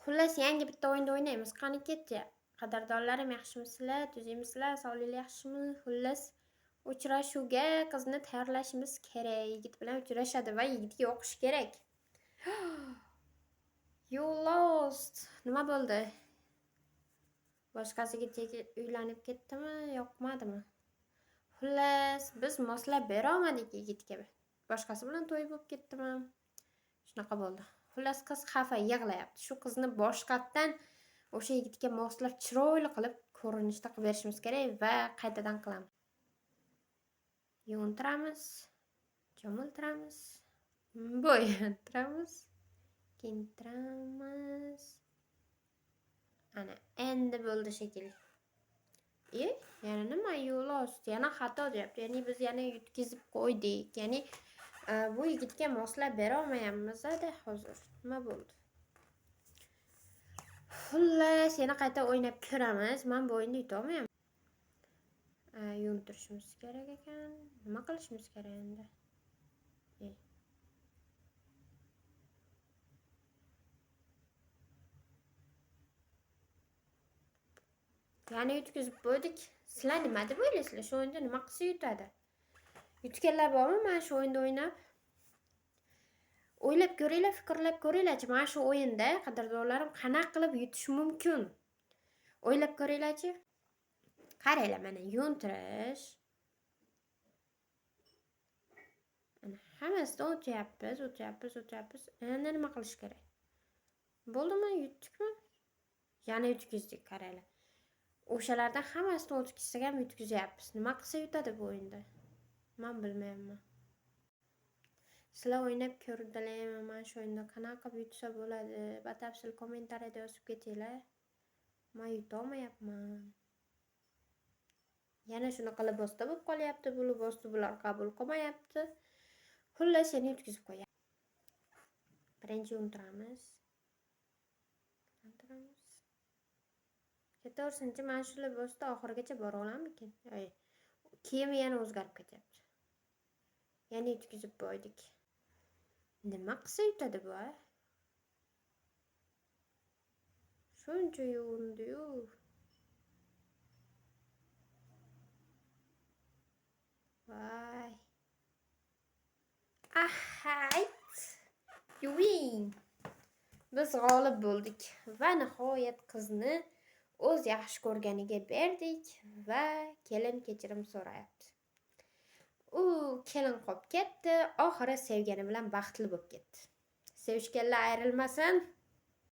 Xullas, yangi bitta o'yinda o'ynaymiz. Qani ketdi. Qadrdonlarim, yaxshimisizlar? Tuzingmisizlar? Sog'lig'ingiz yaxshimi? Xullas, uchrashuvga qizni tayyorlashimiz kerak. Yigit bilan uchrashadi va yigitga o'qish kerak. You lost. Nima bo'ldi? Boshqasiga uylanib ketdimi, yoqmadimi? Xullas, biz moslab bera olmadik yigitga. Boshqasi bilan to'y bo'lib ketdimi? Shunaqa bo'ldi. Xullas, qiz xafa, yig'layapti. Shu qizni boshqatdan o'sha yigitga moslab chiroyli qilib ko'rinishda qilib berishimiz kerak va qaytadan qilamiz. Yuvintiramiz, cho'miltiramiz, bo'yantiramiz, kiyintiramiz. Ana, endi bo'ldi shekilli. Yana nima yo'lost? Yana xato deyapti. Ya'ni biz yana yutkizib qo'ydik. Ya'ni bu yigitga moslab bera olmayapmiz-da hozir. Nima bo'ldi? Xullas, yana qayta o'ynab ko'ramiz. Men bu o'yinni yuta olmayman. Yuvintirishimiz kerak ekan. Nima qilishimiz kerak endi? Ya'ni yutkizib qo'ydik. Sizlar nima deb o'ylaysizlar? Shu o'yinda nima qilsa yutadi? Yutganlar bormi mana shu o'yinda o'ynab? O'ylab ko'ringlar, fikrlab ko'ringlar-chi. Mana shu o'yinda qadrdonlarim qanaqa qilib yutish mumkin? O'ylab ko'ringlar-chi. Qaranglar, mana yuntirish. Ana hammasidan o'tyapmiz. Endi nima qilish kerak? Bo'ldimi? Yutdikmi? Yana yutkizdik, qaranglar. O'shalardan hammasidan o'tkizsak ham yutkizyapmiz. Nima qilsa yutadi bu o'yinda? Men bilmayman. Sizlar o'ynab ko'rdilarmi? Mana shu o'yinda qanaqa qilib yutsa bo'ladi? Batafsil kommentariyada yozib ketinglar. Men yuta olmayapman. Yana shunaqa libosda bo'lib qolyapti. Bu libosni bular qabul qilmayapti. Xullas, yana yutkizib qo'yapti. Birinchi untiramiz. Ketaversinchi, mana shu libosda oxirigacha bora olammikin? Kiyimi yana o'zgarib ketyapti. Yana yutkizib qo'ydik. Nima qilsa yutadi bu? Shuncha yuvindi-yu. Voy. Ahayt. Yuving. Biz g'olib bo'ldik va nihoyat qizni o'z yaxshi ko'rganiga berdik va kelin kechirim so'rayapti. U kelin qolib ketdi, oxiri sevgani bilan baxtli bo'lib ketdi. Sevishganlar ayrilmasin.